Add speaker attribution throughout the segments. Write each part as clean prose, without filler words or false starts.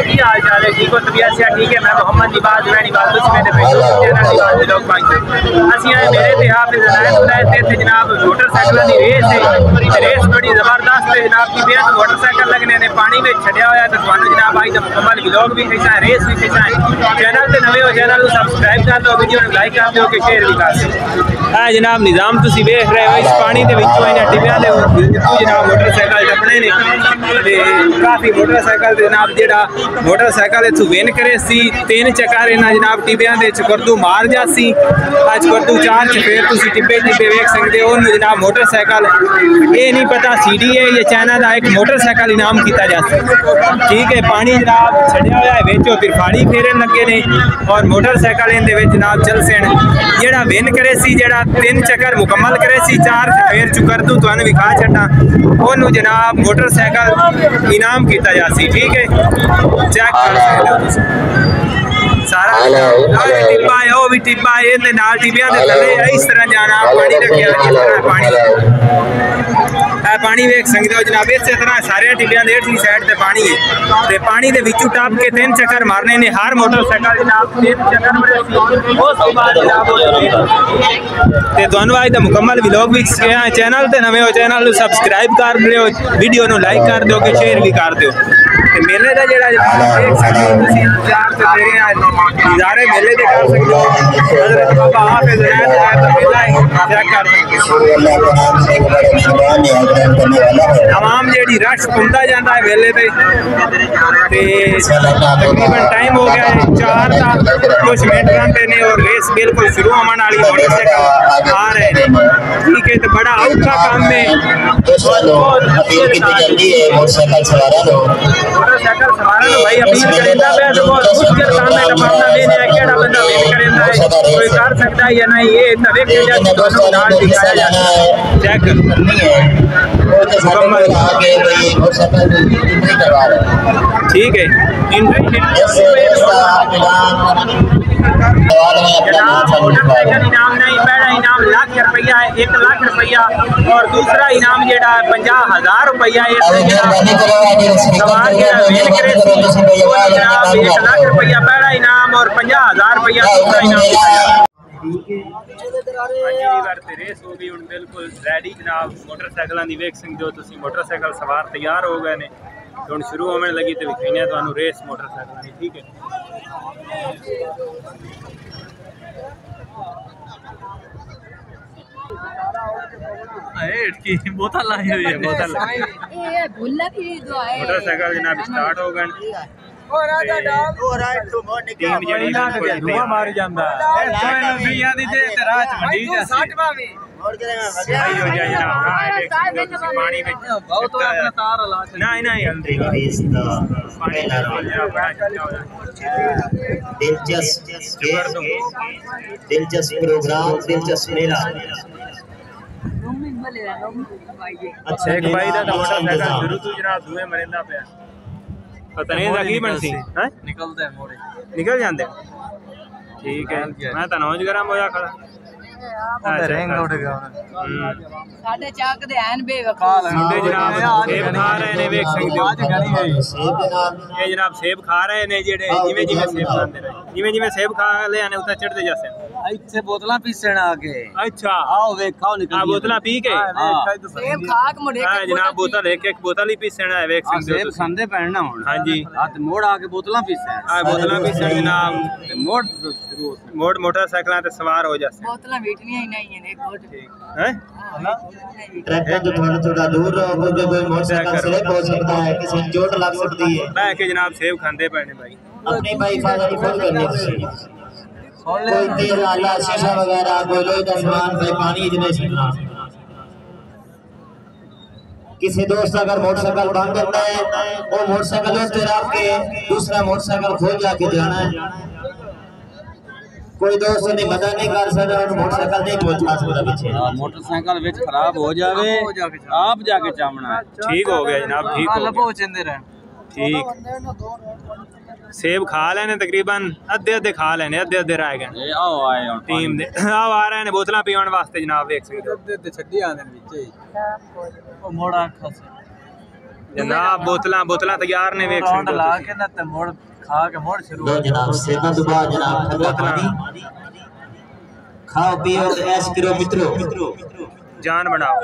Speaker 1: की हाल चाल है? ठीक हो? तबीयत से ठीक है? मैं मोहम्मद निबाज मेरे हाफिज जनाब मोटरसाइकिलों की रेस है। रेस बड़ी जबरदस्त है जनाब की बेहद मोटरसाइकिल लगने ने पानी में छड़िया हुआ तो जनाब आई तो मुकम्मल व्लॉग भी खिंचा है, रेस भी खिंचा है। चैनल से नवे हो चैनल को सब्सक्राइब कर दो, वीडियो लाइक कर दो, शेयर भी कर दो। जनाब निजाम तुम देख रहे हो इस पानी के टिबिया जनाब मोटरसाइकिल टपने ने काफ़ी मोटरसाइकिल जनाब जेड़ा मोटरसाइकिल इतों विन करे सी 3 चक्कर इन्हें जनाब टिबिया के चकरदू मार जासी। अज करदू 4 चफेर तुम टिब्बे टिब्बे वेख सकते हो जनाब मोटरसाइकिल ये नहीं पता CD है या चाइना का एक मोटरसाइकिल इनाम किया जा ठीक है। पानी जनाब छड़िया हुआ है बिचों तिरफाड़ी फेरन लगे ने और मोटरसाइकिल इनके जनाब चल सन जेड़ा विन करे सी जेड़ा 3 चक्कर मुकम्मल करे सी 4 चफेर चकरदू तुहानू विखा छड्डा ओनू जनाब मोटरसाइकिल इनाम किया जा ठीक है। चेक कर सकते हो सारा टिब्बा है वो भी टिब्बा है टिब्बिया के थले इस तरह जाना पानी रखिया जिस तरह पानी वेख सकते हो जनाब इस तरह सारे टिब्बिया के हेठली साइड से पानी है तो पानी के विचों टप के 3 चक्कर मारने ने हर मोटरसाइकिल जनाब 3 चक्कर तो मुकम्मल व्लॉग भी चैनल से नवे हो चैनल सब्सक्राइब कर दो, वीडियो को लाइक कर दो, शेयर भी कर दो। मेले का जोड़ा नज़ारे मेले के कर सकते हो तमाम जी रश घूमता जाता है मेले पे तकरीबन टाइम हो गया है 4 का कुछ मिनट घंटे ने और रेस बिल्कुल शुरू होने वाली मोटरसाइकिल आ रहे हैं ठीक है। तो बड़ा औखा काम है मोटरसाइकिल सवारा भाई अपील करेंदा पे तो बहुत मुश्किल काम है मामला लेने है केड़ा बंदा वेट करेंदा है कोई कर सकता है या नहीं ये तवे के जाते दोनों नाल दिखाया जाता है चेक करनी है मुकम्मल आगे भाई मोटरसाइकिल एंट्री करवा रहे ठीक है। एंट्री मोटरसाइकिल इनाम नहीं पहला इनाम ₹1,00,000 है 1,00,000 रुपया और दूसरा इनाम जेड़ा 50,000 रुपया है सवार जेड़ा वेन करे जनाब 1,00,000 रुपया पहला इनाम और 50,000 रुपया दूसरा इनाम रेस हो गई हुण बिल्कुल रेडी जनाब मोटरसाइकिलों की वेख सकते हो तुसीं मोटरसाइकिल सवार तैयार हो गए ने हुण शुरू होने लगी तो विखाने तुहानू रेस मोटरसाइकिल की ठीक है। की बोतल लाई हुई है बोतल मोटरसाइकिल जनाब स्टार्ट हो गए टीम जड़ी धुआं मारी जांदा दुनिया दी ते राह च मंडी जासी आइयो जा जनाब पानी में बहुत अपना तार ला नहीं नहीं हल्दी पानी दिलचस्प प्रोग्राम दिलचस्प मेला अच्छा एक भाई दा मोटरसाइकिल शुरू तो जनाब धुएं मरिंदा पे पता नहीं तकरीबन सी हैं निकलते हैं मोड़े निकल जाते ठीक है। मैं तो नौज गरम होया खड़ा रेंग उड़ गया साडे चाक दे हैन बेवकूफ मुंडे जनाब सेब खा रहे ने देख सकते हो ये जनाब सेब खा रहे ने जेड़े जिवें जिवें सेब खांदे रहे जिवें जिवें सेब खा ले आने उता चढ़ते जासे इथे बोतला पीसण आगे अच्छा आओ वेखाओ निकल आ बोतला पी के सेब खाक मोड़े हां जनाब बोतल एक एक बोतल ही पीसण है देख सकते हो सेब खांदे पैणना हुन हां जी हां ते मोड़ आके बोतला पीसण हां बोतला पीसण जनाब मोड़ मोड़ मोटरसाइकिल ते सवार हो जासे बोतला बैठनियां ही नहीं है एक गुड हैं ट्रैक्टर जो थोड़ा दूर रहो कोई मोटरसाइकिल स्लिप हो सकता है किसी चोट लग सकती है मैं के जनाब सेब खांदे पैने भाई अपनी भाई हिफाजत फुल करनी चाहिए कोई तेल आला शीशा वगैरह कोई लोहे का सामान कोई पानी इतने छीना किसी दोस्त अगर मोटरसाइकिल बंद करता है वो मोटरसाइकिल उस तरफ के दूसरा मोटरसाइकिल खोल जाके जाना है कोई दोस्त ने मदद नहीं कर सकता और मोटरसाइकिल नहीं पहुंचा सकता पीछे मोटरसाइकिल विच खराब हो जावे आप जाके चामना है ठीक हो गया जनाब ठीक हो गया पहुंचंदे रह ठीक सेब खा लेने तकरीबन अद्धे अद्धे खा लेने अद्धे अद्धे रह गए आओ आए टीम दे आओ आ रहे ने बोतलां पीवन वास्ते जनाब देख सकते हो अद्धे अद्धे छड्डी आंदे विच ओ मोड़ा खस जनाब बोतलां बोतलां तैयार ने वेख
Speaker 2: राउंड ला के ना ते मोड़ खा के मोड़ शुरू
Speaker 3: लो जनाब सेवा दुबा जनाब ठंडा पानी खाओ पियो ऐश करो मित्रों
Speaker 1: जान बनाओ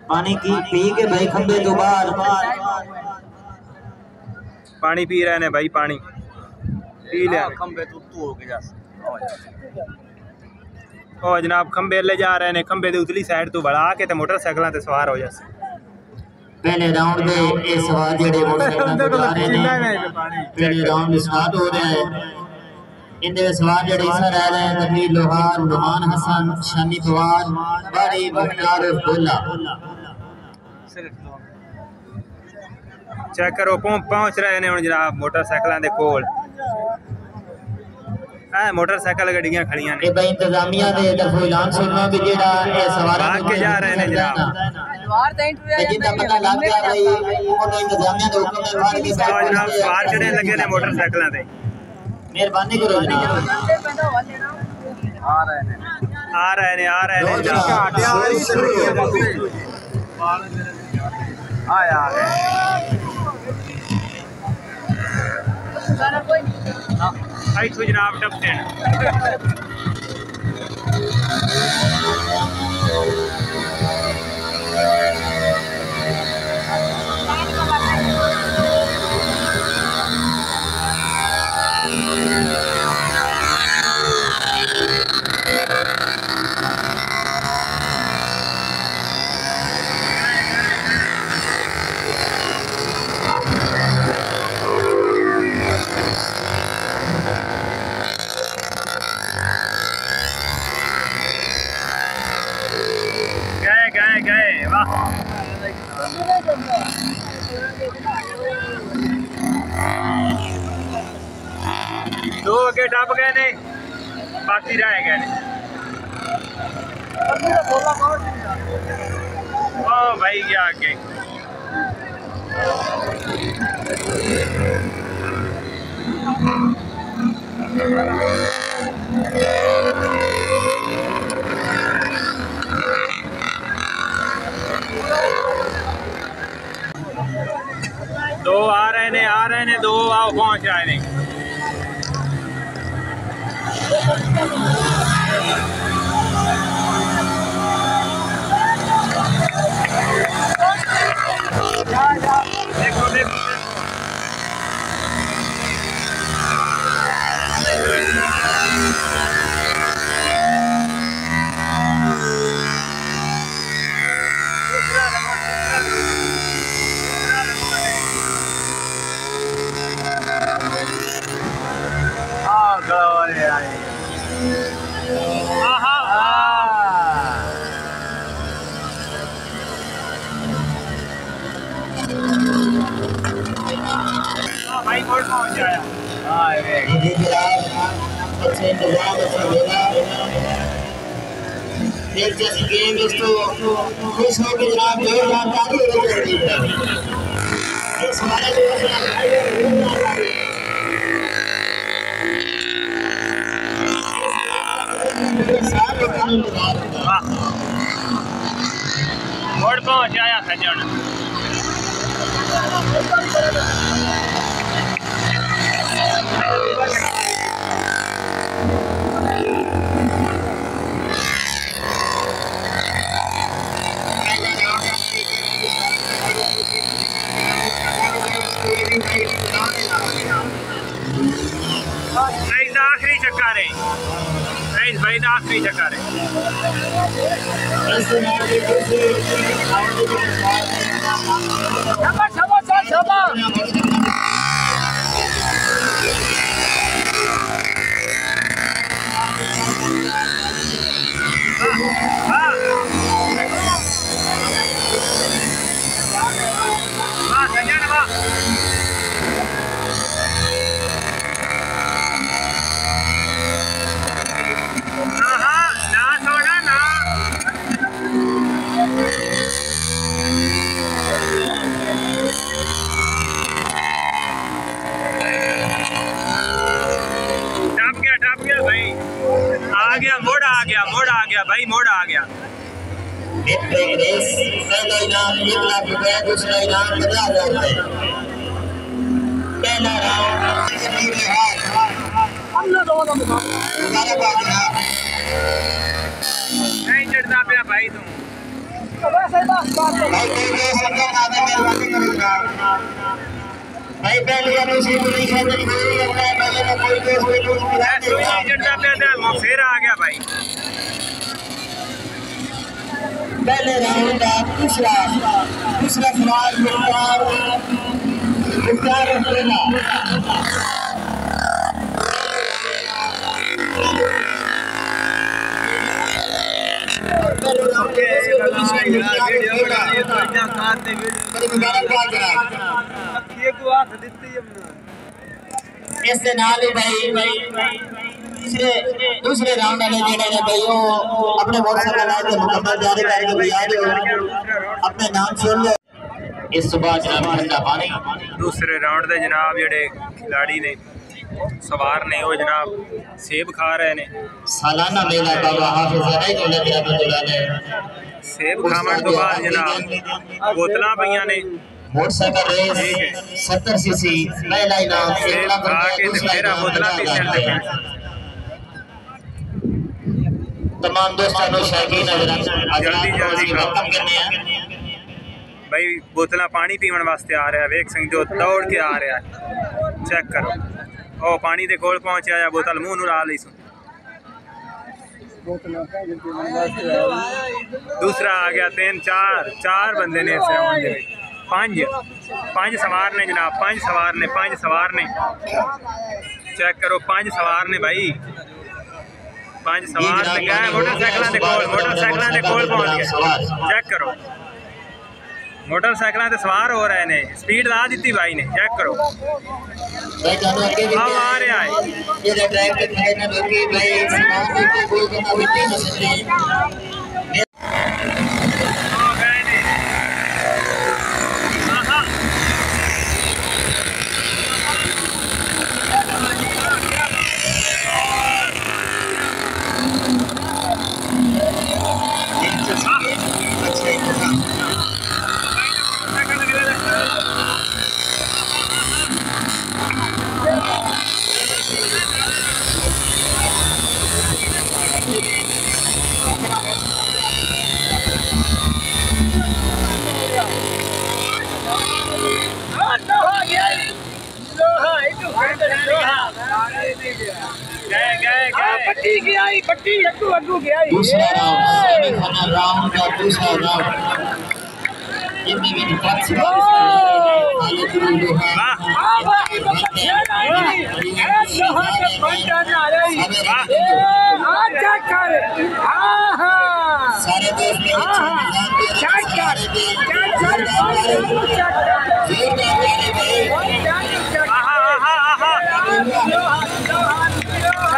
Speaker 3: पानी की पी के भाई खंबे दो बार
Speaker 1: पानी पी रहे ने भाई पानी पी ले
Speaker 2: खंबे तू हो गया
Speaker 1: ओ जनाब खंबे ले जा रहे ने खंबे दी उतली साइड तो बढ़ा के ते मोटरसाइकिलां ते सवार हो जासे
Speaker 3: पहले राउंड में ये सवार जेड़े मोटरसाइकिल पे जा रहे हैं पहले राउंड स्टार्ट हो रहा है इनके सवार जेड़े हिस्सा रह रहे हैं तमीर लोहार नुमान हसन शानी फवाद बारी मुख्तार बोला
Speaker 1: चेक करो पहुंच रहे ने हुण जनाब मोटरसाइकिलां दे कोल मोटरसाइकिल गड्डियां खड़ियां ने
Speaker 3: भाई इंतजामिया दे तरफों ऐलान सुनना भी जेड़ा ये सवारां
Speaker 1: के जा रहे ने जनाब
Speaker 3: जिंदा पता लग गया भाई उन्होंने इंतजामिया दे हुक्म में मार के
Speaker 1: जनाब सवार चढ़े लगे ने मोटरसाइकिलां ते
Speaker 3: मेहरबानी करो जनाब
Speaker 2: आ रहे ने आया
Speaker 1: आई तो जनाब टप गए वाह दो अगे टप गए ने बाकी रह गए ने ओ भाई क्या आगे दो आ रहे ने दो आओ पहुंच रहे ने देखो देखो भाई कोई पहुंच जाया
Speaker 3: अच्छे इंतजाम अच्छा वेला एक जैसी गेम दोस्तों खुश हो के जनाब जोरदार ताली हो रही है इस हमारे
Speaker 1: मोड़ पहुंच आया सज्जन आखिरी चक्कर है भाई आखिरी चक्कर है
Speaker 3: एक रेस पहला इनाम 1 लाख रुपए, दूसरा इनाम 50,000 रुपए। पहला राउंड
Speaker 1: नहीं चढ़ता पे भाई तुम
Speaker 3: भाई पहले
Speaker 1: फिर आ गया भाई।
Speaker 3: पहले राउंड का दूसरा सवाल मुख्तार इससे नाल ही भाई दूसरे राउंड वाले जेड़े ने भाई वो अपने मोटरसाइकिल आए थे मुकम्मल जारी करके भाई आ रहे अपने नाम सुन लो। इस सुबह जनाब ठंडा पानी
Speaker 1: दूसरे राउंड दे जनाब जेड़े खिलाड़ी ने सवार ने वो जनाब सेब खा रहे ने।
Speaker 3: सालाना मेला बाबा हाफिज है
Speaker 1: सेब खावन तो बाद जनाब बोतलां पईयां ने।
Speaker 3: मोटरसाइकिल रेस 70 सीसी पहला इनाम 1 लाख रुपए, दूसरा बोतलां पीछे तमाम दोस्तों शौकीन
Speaker 1: जल्दी
Speaker 3: वेलकम करने हैं
Speaker 1: भाई। बोतलां पानी पीवन वास्ते आ रहा है, वेख सिंह जो दौड़ के आ रहा है, चेक करो ओ पानी दे कोल पहुंचा या बोतल मुंह नु ला ली सुन। दूसरा आ गया 3 4 बंदे ने इस राउंड दे विच। पांच सवार ने जनाब, 5 सवार ने चेक करो, 5 सवार ने भाई, 5 सवार ने गए मोटरसाइकिलों के कोल पहुंच गए। चेक करो मोटरसाइकिलों से सवार हो रहे ने, स्पीड ला दी भाई ने, चेक करो अब आ रहा है।
Speaker 3: दूसरा राउंड का दूसरा राउंड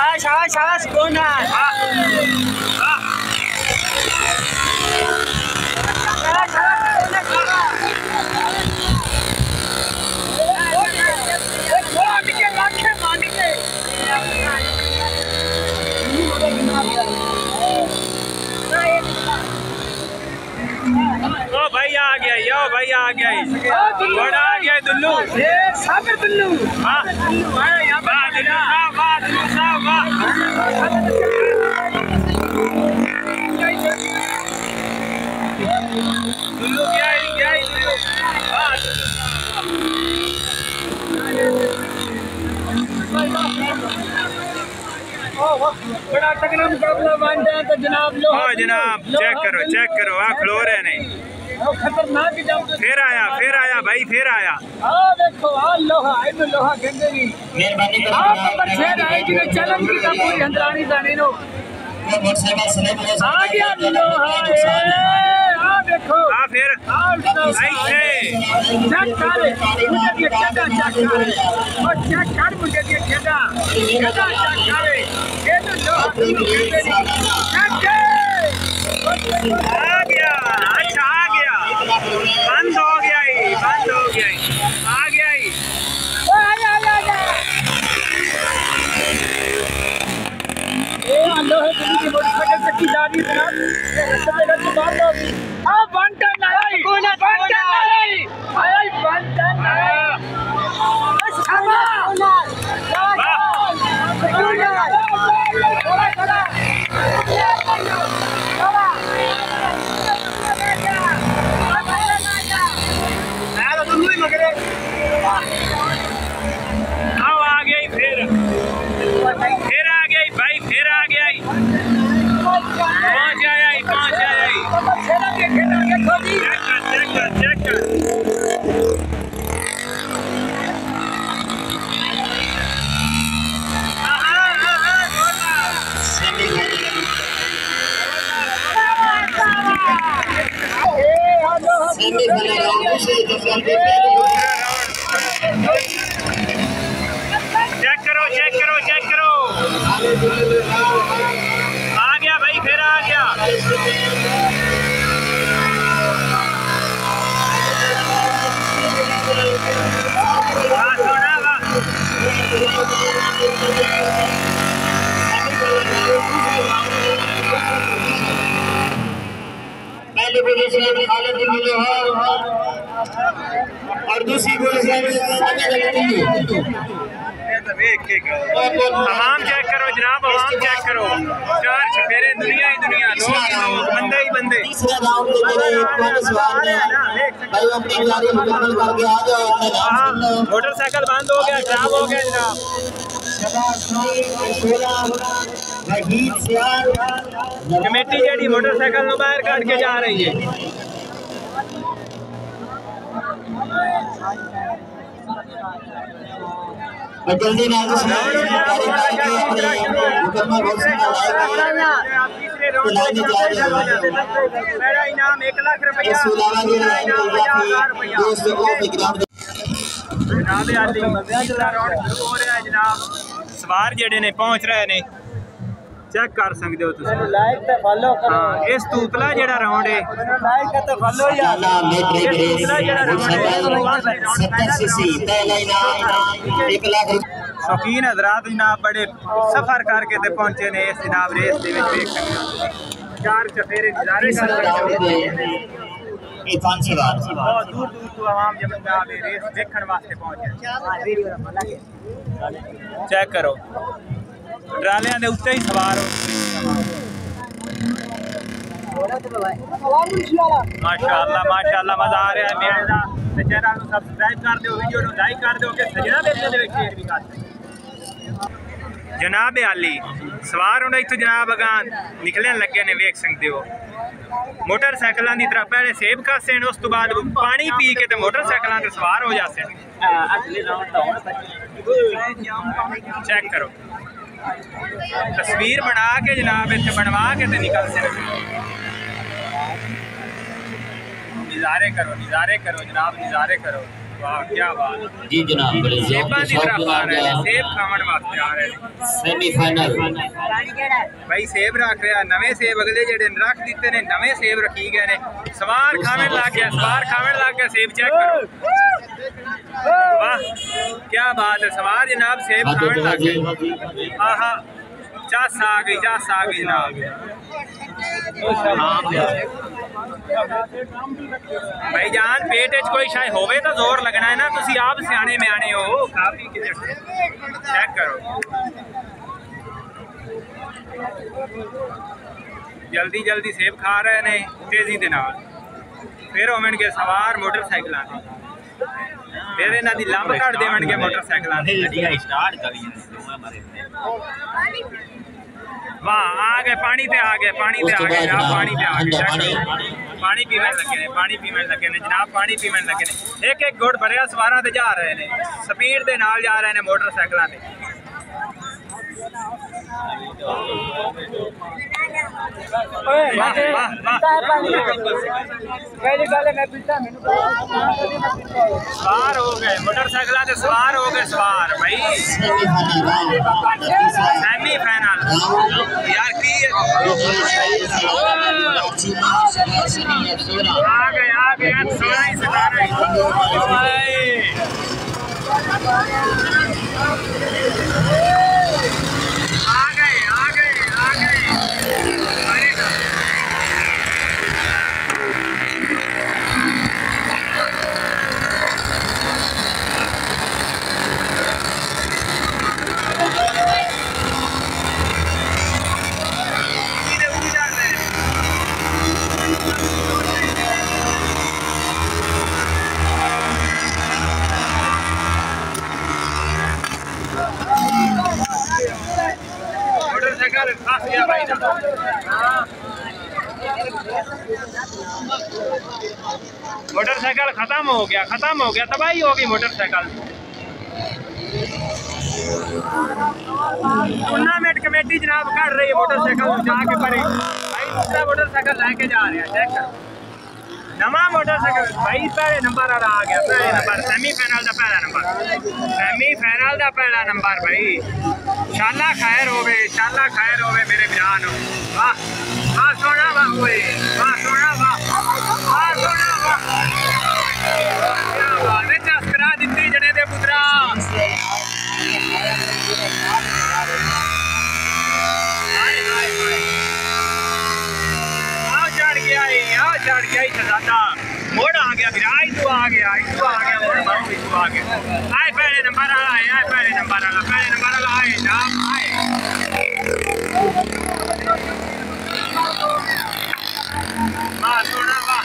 Speaker 3: सारे
Speaker 1: शाबाश कौन भाई आ गया, यो भाई आ गया, बड़ा आ गया दुल्लू, साबिर दुल्लू, हाँ दुल्लू क्या बड़ा तगड़ा मुकाबला बन जाए तो जनाब लो। हाँ जनाब चेक करो आ खलो रहे नहीं, खतरनाक जंप फिर आया भाई, फिर आया। देखो लोहा लोहा कहते नहीं
Speaker 3: मेहरबानी
Speaker 1: नंबर 6 आए जिन्हें चलन की का पूरी हंदरानी जाने नो आ गया लोहा। देखो फिर चेक कर मुझे ये खेदा चेक करे ये तो लोहा आ गया। अच्छा आ गया, बंद हो गया ही, आ गया ही। लोहे की मोटरसाइकिल चक्की जा रही है जनाब। बंटन आई चेक करो आ गया भाई, फिर आ गया।
Speaker 3: पहली पोजीशन खालिद मिलो और दूसरी पोजीशन
Speaker 1: आवाम चेक करो जनाब, आवाम चेक करो। चार चफेरे, दुनिया ही दुनिया, लोग बंदे ही बंदे।
Speaker 3: तीसरा राउंड के लिए कौन सवाल है भाई, अपनी गाड़ी मुकम्मल करके आ जाओ।
Speaker 1: मोटरसाइकिल बंद हो गया, खराब हो गया जनाब। कमेटी जी मोटरसाइकिल नु बाहर काट के जा रही है।
Speaker 3: जल्दी ना
Speaker 1: मेरा इनाम 1 लाख रुपया। सवार जेडे ने पहुंच रहे ने, चेक कर सकते हो तुम। लाइक ते फॉलो करो। हां, इस तूतला जेड़ा राउंड है, लाइक ते फॉलो यार। शौकीन हजरात जनाब बड़े सफर करके ते पहुंचे ने इस जनाब रेस दे विच। देख सकते हो चार चफेरे नजारे कर बहुत दूर तो आवाम जनाब रेस देखने वास्ते पहुंचे। चेक करो ट्रालियां दे उत्ते ही सवार हो। माशाअल्लाह माशाअल्लाह, मजा आ रहा है मेरे दा। ते चैनल को सब्सक्राइब कर दो, वीडियो को लाइक कर दो कि सजना मेरे दे विच शेयर भी कर दो। जनाब आली सवार हुण इत्थों जनाब अगां निकलण लगे ने, वेख सकते हो। मोटरसाइकिलों की तरफ पहले सेब खासे, उस तो बाद पानी पी के ते मोटरसाइकिलों से सवार हो जाते। चेक करो तस्वीर बना के जनाब इतने बनवा के ते निकल से। नज़ारे करो जनाब, नज़ारे करो। वाह क्या बात
Speaker 3: जी जनाब, बड़े
Speaker 1: सेबां की तरफ आ रहे हैं, सेब खावन वास्ते आ रहे हैं।
Speaker 3: सेमीफाइनल
Speaker 1: भाई सेब रख रहा, नवे सेब अगले जेडे रख दिते ने, नवे सेब रखी गए ने। सवार खावन लग गया, सेब चेक करो। वाह क्या बात है, सवार जनाब सेब खावन लग गए। आहा चस आ गई जनाब। भाई जान पेट च कोई शायद होवे तो जोर लगना है ना, तुसी आप सियाने म्याने हो, काफी चेक करो। जल्दी जल्दी सेब खा रहे ने तेजी दे नाल। फिर होवणगे सवार मोटरसाइकिलां ते, फिर इन्हां दी लंब कट देवणगे मोटरसाइकिलां ते। वाह आ गए, पानी पे आ गए पानी पे आ गए पानी पीवन लगे ने जनाब, पानी पीवन लगे ने। एक एक गुड़ भरिया सवारां ते जा रहे ने, स्पीड दे नाल जा रहे ने मोटरसाइकिलां ते। सवार हो गए मोटरसाइकिल से, सवार हो गए सवार भाई। सेमीफाइनल यार की आ गए 16 सितारे। आ गए मोटरसाइकिल खत्म हो गया, तबाही हो गई मोटरसाइकिल। टूर्नामेंट कमेटी जनाब कर रही है मोटरसाइकिल जाके परे भाई, दूसरा मोटरसाइकिल लेके जा रहे हैं। चेक करो नवा मोटरसाइकिल भाई, पहले नंबर वाला आ गया, पहले नंबर सेमीफाइनल का पहला नंबर, सेमीफाइनल का पहला नंबर भाई। शाला खैर होवे मेरे बिरान। वाह वाह सोना वाह, वाह सोना वाह, वाह सोना वाह, क्या बात है। चस्करा दित्ती जने दे पुत्रा। चढ़ गया शहजादा, मोड़ आ गया फिर तू आ गया मोड़ मारो तू आ गया। आए पहले नंबर वाला आए, पहले नंबर वाला आए नाम आए। वाह सोना वाह,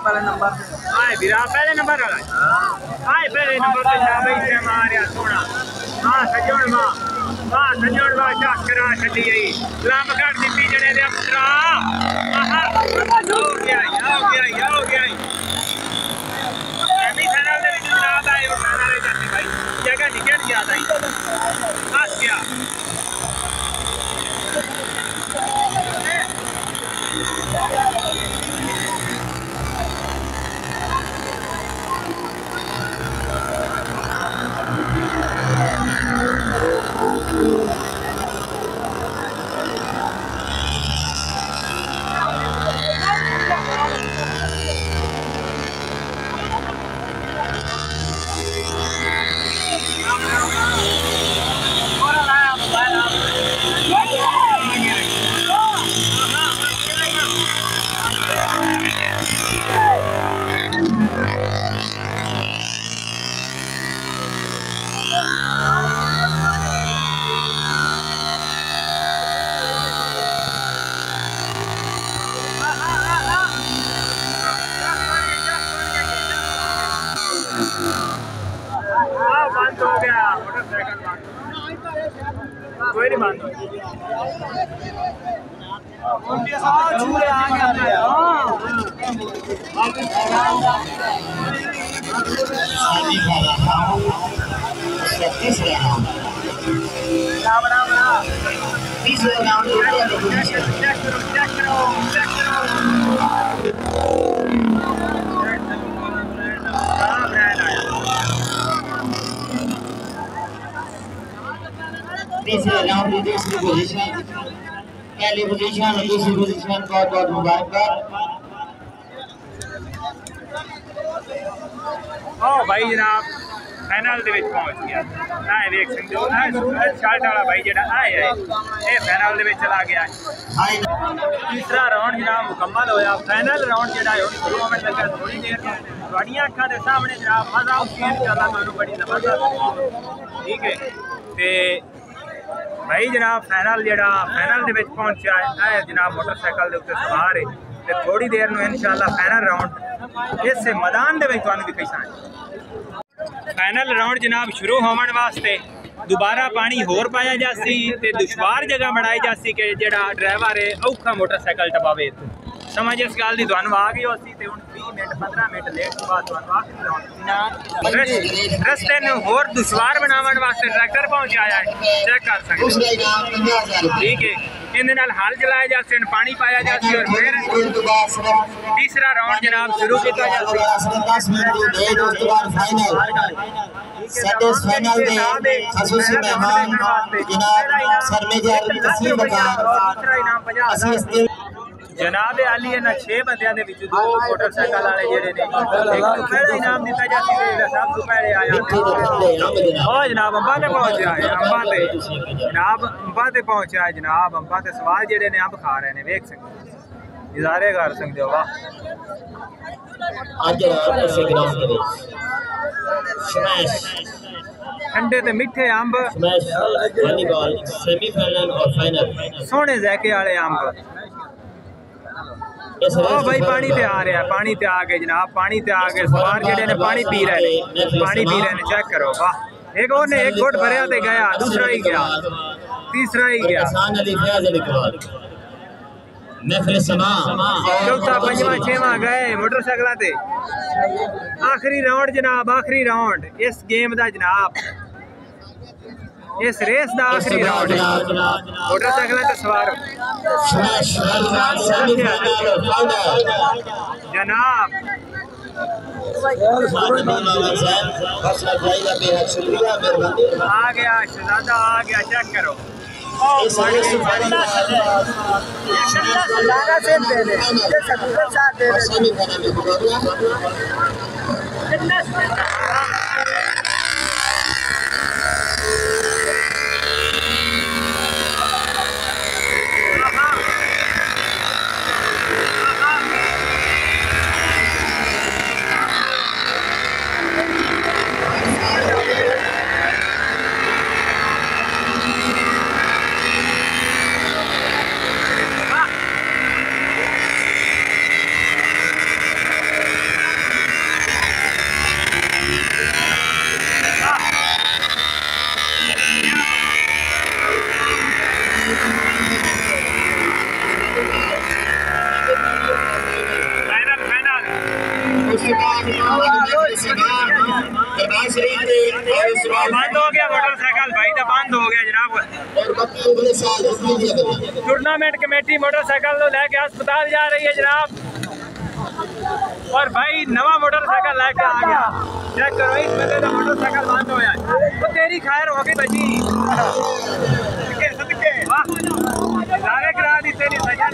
Speaker 2: पहले नंबर
Speaker 1: आए बिरा, पहले नंबर वाला आए, पहले नंबर पे भाई से मारिया सोना। हां सजोड़ वाह चक्करा छड्डी गई, लंब कट दित्ती जने दे पुत्रा। आहा हो गया सेमीफाइनल दे विच जनाब आए वो सारे जाते भाई, जगह निकल ज्यादा ही फंस गया। बंद हो गया मोटरसाइकिल, कोई नहीं बंद हो
Speaker 3: तीसरे राउंड की दूसरी पोजीशन, पहली पोजीशन और दूसरी पोजीशन बहुत मुबारक।
Speaker 1: भाई जनाब फाइनल दे विच पहुंच गया। आए देख सकते हो शर्ट वाला भाई जेड़ा आए ये फाइनल दे विच चला गया। तीसरा राउंड जनाब मुकम्मल होया। फाइनल राउंड जेड़ा है शुरू होने लगा थोड़ी देर तुहाडियां अखां दे सामने जनाब मजा आउगी इंशाल्लाह, तुहानू बड़ी जबरदस्त ठीक है। ते भाई जनाब फाइनल जेड़ा फाइनल दे विच पहुंचा है जनाब मोटरसाइकिल दे उत्ते सवार है ते थोड़ी देर नूं इंशाल्लाह फाइनल राउंड इस मैदान दे विच तुहानू दिखाई सान। फाइनल राउंड जनाब शुरू होने वास्ते दोबारा पानी होर पाया जासी ते दुश्वार जगह बनाई जासी कि जेड़ा ड्राइवर है औखा मोटरसाइकिल टपावे। समझ इस गल की तुहानू आ गई होसी ते हुण 20 मिनट 15 मिनट लेट तो बाद रस्ते ने होर दुश्वार बनावन वास्ते ट्रैक्टर पहुंचाया है, चेक कर सकते। ठीक है, इन हल चलाया जाते, पानी पाया जाता और फिर तीसरा राउंड जनाब शुरू किया जाता। जनाब आली है ना 6 बंदियां दे विच 2 मोटरसाइकिल वाले जेडे ने एक नूं पहला इनाम दिता जासी ते सब तो पहले आया ओ जनाब अंबा ते पहुंचा है, अंबा ते जनाब अंबा ते पहुंचा है। जनाब अंबा ते सवाल जेडे ने अंब खा रहे ने, देख सकते नजारे कर सकते हो। वाह
Speaker 3: आज रात ऐसे ग्राउंड दे विच स्मैश
Speaker 1: ठंडे ते मिठे अंब,
Speaker 3: स्मैश वॉलीबॉल सेमीफाइनल और फाइनल
Speaker 1: सोने ज़ायके वाले अंब। ओ भाई पानी ते आ रहा है, पानी ते आ गए जनाब, पानी ते आ गए। सवार जेडे ने पानी पी रहे ने, पानी पी रहे ने, चेक करो। वाह एक और ने एक घुट भरया ते गया, दूसरा ही गया, तीसरा ही गया, चौथा पंजवा छेवा गए मोटरसाइकिल ते। आखिरी राउंड जनाब, आखिरी राउंड इस गेम दा जनाब, इस रेस दा आखिरी राउंड मोटरसाइकिल ते सवार जनाब। आ गया शहजादा, आ गया, चेक करो। बंद हो गया मोटरसाइकिल भाई तो बंद हो गया जनाब। टूर्नामेंट कमेटी मोटरसाइकिल तो लेके अस्पताल जा रही है जनाब, और भाई नवा मोटरसाइकिल लेके आ गया। चेक करो इस बंदे का मोटरसाइकिल बंद हो गया, तो तेरी खैर हो गई बची। सारे करा दी तेरी सजा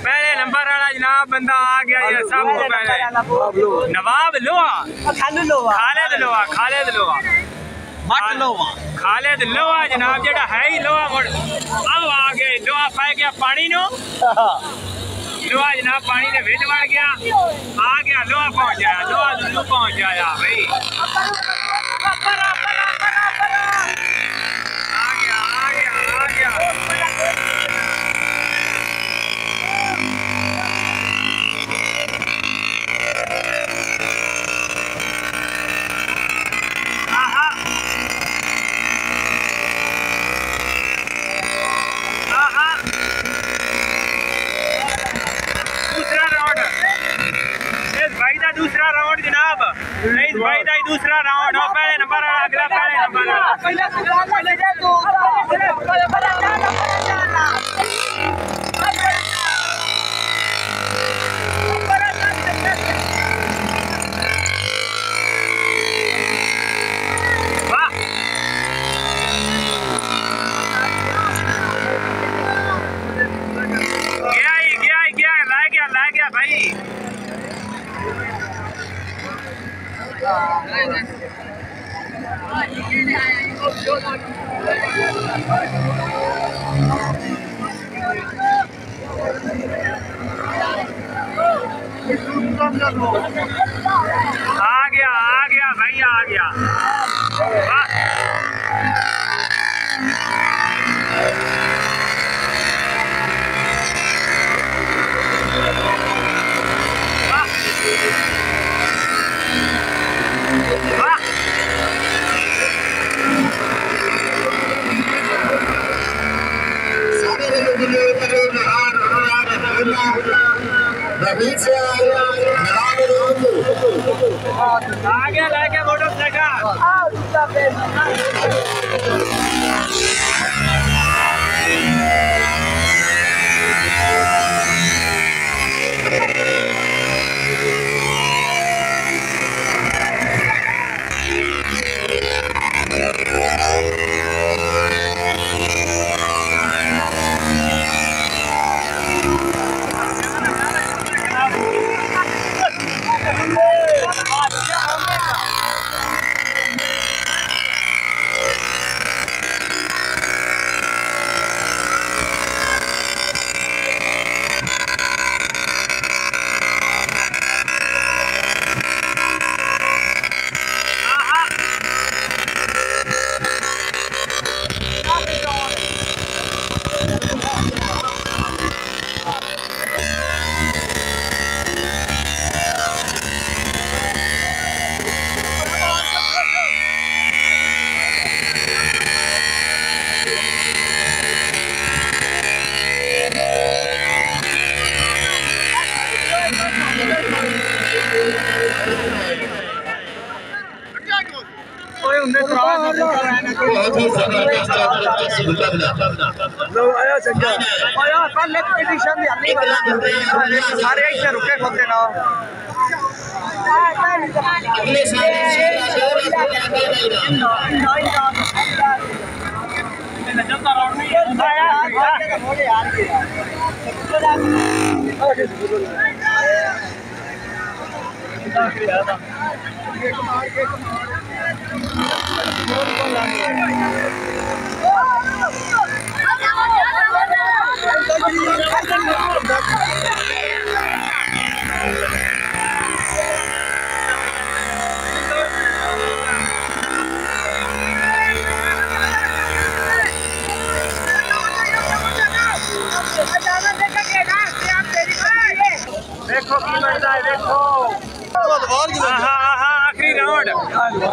Speaker 1: पहले नंबर वाला जनाब बंदा आ गया ये सब को पहले नवाब लोहा, खालिद लोहा, खालिद लोहा, खालिद लोहा, मट लोहा, खालिद लोहा जनाब, जेड़ा है ही लोहा। अब आ गए लोहा, पाए गया पानी नो, लोहा जनाब पानी ने विच वड़ गया, आ गया लोहा पहुंच जाया, लोहा दुल्लू पहुंच जाया भाई, आ गया, आ गया, आ गया। दूसरा राउंड जनाब, इस भाई का दूसरा राउंड हो, पहले नंबर अगला पहले नंबर ला गया भाई। आ गया भाई, आ गया।
Speaker 3: रफीक से
Speaker 1: आगे लेके मोटरसाइकिल
Speaker 3: बहुत ही जबरदस्त मुकाबला
Speaker 2: लो आया संजय आया कल एक एडिशन भी हमने सारे इधर रुके होते ना
Speaker 3: अगले साल
Speaker 1: देखो की बनता है देखो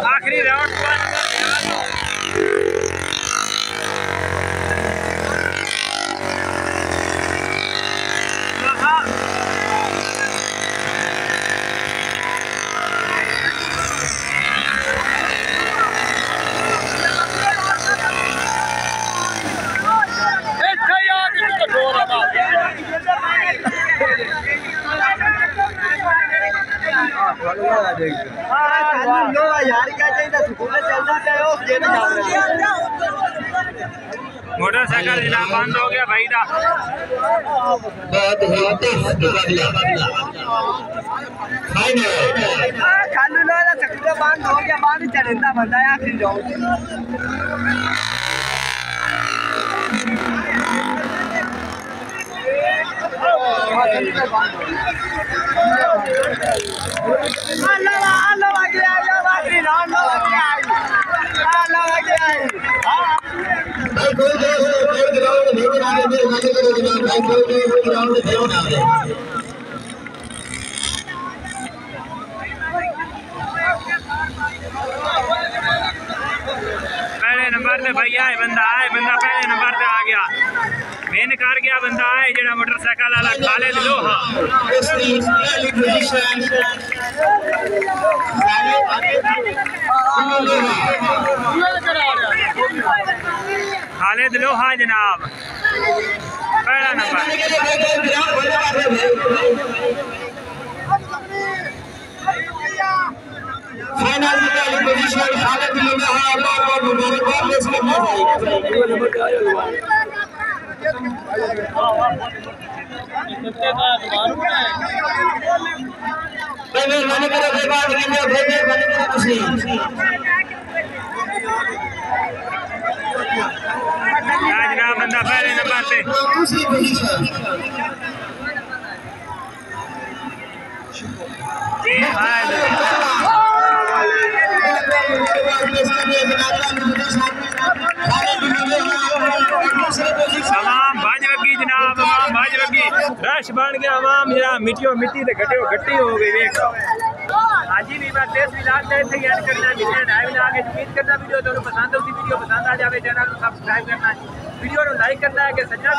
Speaker 1: आखिरी राउंड मोटरसाइकिल जिला बंद हो गया भाई दा
Speaker 3: बहुत ही
Speaker 2: खालू लो ना सकूला बंद हो गया बाद चढ़ता बंदा है आखिरी राउंड
Speaker 1: पहले नंबर पे भैया बंदा पहले नंबर पे आ गया मेन कर गया बंदा है जेड़ा मोटरसाइकिल वाला खालिद लोहा खालिद लोहा जनाब पहला नंबर
Speaker 3: फाइनल में पोजीशन खालिद लोहा और मुबारकबाद इसमें
Speaker 1: बंदा पहले नंबर पे
Speaker 3: दूसरी पोजीशन
Speaker 1: तमाम भाजवगी जनाब तमाम भाजवगी रश बन गया आवाम जनाब मिट्टी ते गट्टी हो गई देख हाँ जी भी बात देश विलास थे याद करना वीडियो ढाई लाख उम्मीद करना वीडियो दोनों पसंद होती वीडियो पसंद आ जाए चैनल को सब्सक्राइब करना वीडियो को लाइक करना है कि सज्जा